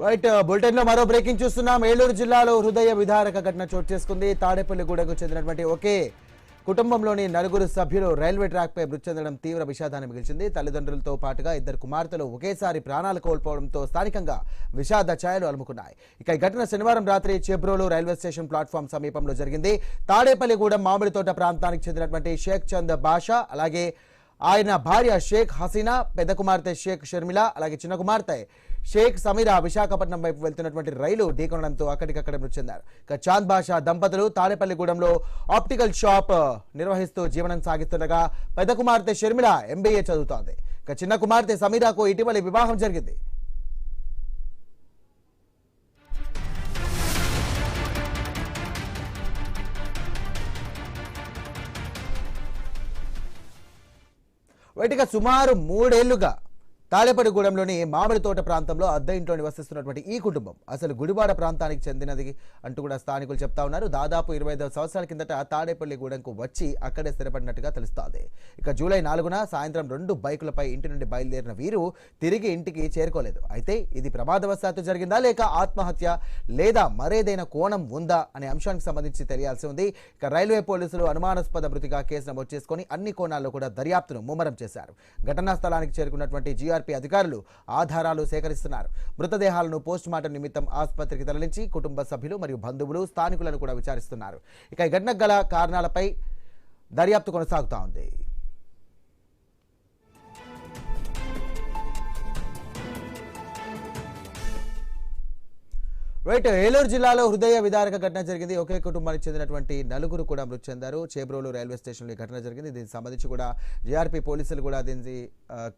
Right bulletin లో మరో breaking చూస్తున్నాం. ఏలూరు జిల్లాలో హృదయ విదారక ఘటన చోటు చేసుకుంది. తాడేపల్లిగూడకు చెందినటువంటి ఒకే కుటుంబంలోని నలుగురు సభ్యులు రైల్వే ట్రాక్ పై మృతి చెందడం తీవ్ర విషాదాన్ని మిగిల్చింది. తల్లిదండ్రులతో పాటుగా ఇద్దరు కుమార్తెలు ఒకేసారి ప్రాణాలు కోల్పోవడంతో స్థానికంగా విషాద ఛాయలు అలుముకున్నాయి. ఇక ఈ ఘటన శనివారం రాత్రి చెబ్రోలు రైల్వే స్టేషన్ ప్లాట్ఫామ్ సమీపంలో జరిగింది. తాడేపల్లిగూడెం మామిడితోట ప్రాంతానికి చెందినటువంటి షేక్ చంద్ బాషా, అలాగే ఆయన భార్య షేక్ హసీనా, పెద్ద కుమార్తె షేక్ షర్మిల, అలాగే చిన్న కుమార్తె షేక్ సమీరా విశాఖపట్నం వైపు వెళ్తున్నటువంటి రైలు ఢీకొనడంతో అక్కడికక్కడ మృతి చెందారు. ఇక చాంద్ బాషా దంపతులు తాడేపల్లిగూడెంలో ఆప్టికల్ షాప్ నిర్వహిస్తూ జీవనం సాగిస్తుండగా పెద్ద కుమార్తె షర్మిల MBA చదువుతోంది. ఇక చిన్న కుమార్తె సమీరాకు ఇటీవల వివాహం జరిగింది. వీటిగా సుమారు 3 ఏళ్లుగా తాడేపల్లిగూడెంలోని మామిడి తోట ప్రాంతంలో అద్దె ఇంట్లో నివసిస్తున్నటువంటి ఈ కుటుంబం అసలు గుడివాడ ప్రాంతానికి చెందినది అంటూ కూడా స్థానికులు చెప్తా ఉన్నారు. దాదాపు 25 సంవత్సరాల కిందట తాడేపల్లిగూడెంకు వచ్చి అక్కడే స్థిరపడినట్టుగా తెలుస్తోంది. ఇక జూలై 4న సాయంత్రం 2 బైకులపై ఇంటి నుండి బయలుదేరిన వీరు తిరిగి ఇంటికి చేరుకోలేదు. అయితే ఇది ప్రమాదవశాత్తు జరిగిందా, లేక ఆత్మహత్య, లేదా మరేదైనా కోణం ఉందా అనే అంశానికి సంబంధించి తెలియాల్సి ఉంది. ఇక రైల్వే పోలీసులు అనుమానాస్పద మృతిగా కేసు నమోదు చేసుకుని అన్ని కోణాల్లో కూడా దర్యాప్తును ముమ్మరం చేశారు. ఘటనా స్థలానికి చేరుకున్నటువంటి GRP అధికారులు ఆధారాలు సేకరిస్తున్నారు. మృతదేహాలను పోస్టుమార్టం నిమిత్తం ఆసుపత్రికి తరలించి కుటుంబ సభ్యులు మరియు బంధువులు స్థానికులను కూడా విచారిస్తున్నారు. ఇక ఈ ఘటనకు గల కారణాలపై దర్యాప్తు కొనసాగుతా ఉంది. రైట్, ఏలూరు జిల్లాలో హృదయ విదారక ఘటన జరిగింది. ఒకే కుటుంబానికి చెందినటువంటి నలుగురు కూడా మృతి చెందారు. చేబ్రోలు రైల్వే స్టేషన్లో ఈ ఘటన జరిగింది. దీనికి సంబంధించి కూడా GRP పోలీసులు కూడా దీని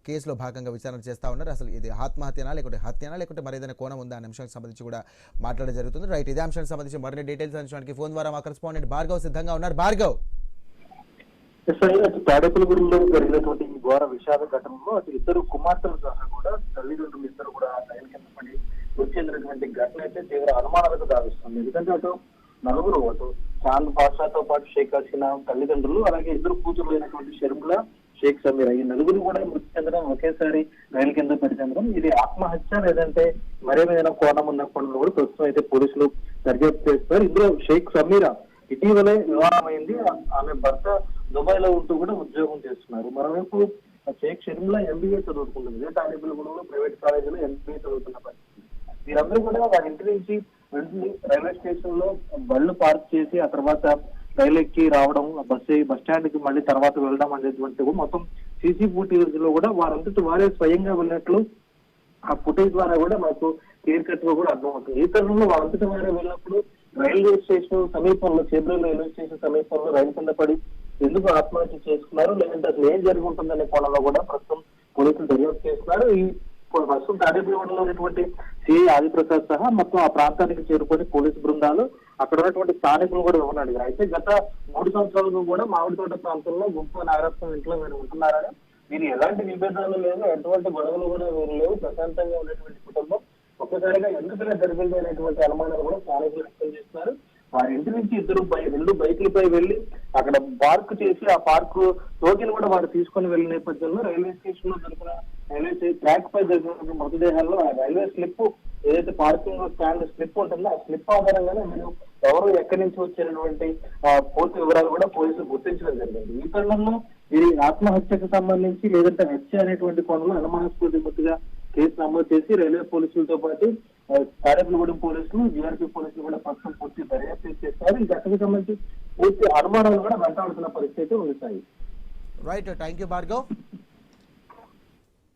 కేసులో భాగంగా విచారణ చేస్తూ ఉన్నారు. అసలు ఇది ఆత్మహత్యనా, లేకుంటే హత్యనా, లేకుంటే మరేదైనా కోణం ఉందా అనే అంశానికి సంబంధించి కూడా మాట్లాడడం జరుగుతుంది. రైట్, ఇదే అంశానికి సంబంధించి మరిన్ని డీటెయిల్స్ అందించడానికి ఫోన్ ద్వారా మా కరెస్పాండెంట్ భార్గవ్ సిద్ధంగా ఉన్నారు. భార్గవ్, తాడేపల్లిగూడెంలో జరిగినటువంటి ఈ ఘోర విషాద ఘటనలో అటు ఇద్దరు కుమార్తెలు సహా కూడా తల్లిదండ్రులు ఇద్దరు కూడా రైలు కింద పడి మృతి చెందినటువంటి ఘటన అయితే తీవ్ర అనుమానాలకు దావిస్తుంది. ఎందుకంటే అటు నలుగురు, అటు చాంద్ బాషాతో పాటు షేక్ హసీనా తల్లిదండ్రులు, అలాగే ఇద్దరు కూతురు అయినటువంటి షర్మిల, షేక్ సమీరా, ఈ నలుగురు కూడా మృతి చెందడం, ఒకేసారి రైలు కింద పడి చెందడం, ఇది ఆత్మహత్య లేదంటే మరేమైనా కోణం ఉన్న కోణంలో కూడా ప్రస్తుతం అయితే పోలీసులు దర్యాప్తు చేస్తున్నారు. ఇందులో షేక్ సమీరా ఇటీవలే వివాహం అయింది. ఆమె భర్త దుబాయ్ లో ఉంటూ కూడా ఉద్యోగం చేస్తున్నారు. మరోవైపు షేక్ షర్మిల MBA చదువుకుంటుంది. తాడేపల్లిగూడెంలో ప్రైవేట్ కాలేజీలో MBA చదువుతున్న పరిస్థితి. వీరందరూ కూడా వారి ఇంటి నుంచి రైల్వే స్టేషన్ లో బళ్ళు పార్క్ చేసి ఆ తర్వాత రైలు ఎక్కి రావడం, బస్ స్టాండ్ కి మళ్ళీ తర్వాత వెళ్ళడం అనేటువంటి మొత్తం CC ఫుటేజ్ లో కూడా వారంతటి వారే స్వయంగా వెళ్ళినట్లు ఆ ఫుటేజ్ ద్వారా కూడా మాకు క్లియర్ కట్ గా కూడా అర్థమవుతుంది. ఈ తరుణంలో వారంతటి వారే వెళ్ళినప్పుడు రైల్వే స్టేషన్ సమీపంలో, చేబ్రోలు రైల్వే స్టేషన్ సమీపంలో రైలు కింద పడి ఎందుకు ఆత్మహత్య చేసుకున్నారు, లేదంటే అసలు ఏం జరిగి ఉంటుందనే కోణంలో కూడా ప్రస్తుతం పోలీసులు దర్యాప్తు చేస్తున్నారు. ఈ ప్రస్తుతం తాడేపల్లిగూడెంలో ఉన్నటువంటి CI ఆదిప్రసాద్ సహా మొత్తం ఆ ప్రాంతానికి చేరుకొని పోలీసు బృందాలు అక్కడ ఉన్నటువంటి స్థానికులు కూడా వివరణ. అయితే గత 3 సంవత్సరాలకు కూడా మామిడి తోట ప్రాంతంలో గుంపు నాగరత్నం ఇంట్లో మీరు ఉంటున్నారని, మీరు ఎలాంటి విభేదాలు లేవు, ఎటువంటి గొడవలు కూడా వీరు లేవు, ప్రశాంతంగా ఉన్నటువంటి కుటుంబం ఒక్కసారిగా ఎందుకలా జరిగింది అనేటువంటి అనుమానాలు కూడా స్థానికులు వ్యక్తం చేస్తున్నారు. వారి ఇంటి నుంచి 2 బైకులపై వెళ్లి అక్కడ పార్క్ చేసి ఆ పార్క్ టోకెన్ కూడా వారు తీసుకుని వెళ్లిన నేపథ్యంలో రైల్వే స్టేషన్ లో దొరికిన రైల్వే ట్రాక్ పై దొరికిన మృతదేహాల్లో ఆ రైల్వే స్లిప్, ఏదైతే పార్కింగ్ స్టాండ్ స్లిప్ ఉంటుందో ఆ స్లిప్ ఆధారంగానే మీరు ఎవరు ఎక్కడి నుంచి వచ్చినటువంటి పూర్తి వివరాలు కూడా పోలీసులు గుర్తించడం జరిగింది. ఈ తరుణంలో ఇది ఆత్మహత్యకు సంబంధించి లేదంటే హత్య అనేటువంటి కోణంలో అనుమానాస్పద కేసు నమోదు చేసి రైల్వే పోలీసులతో పాటు తాడేపల్లిగూడెం పోలీసులు, GRP పోలీసులు కూడా ప్రస్తుతం పూర్తి దర్యాప్తు చేస్తారు. ఈ ఘటనకు సంబంధించి పూర్తి అనుమానాలు కూడా వెంటాడుతున్న పరిస్థితి ఉంది. Right, thank you Bhargav.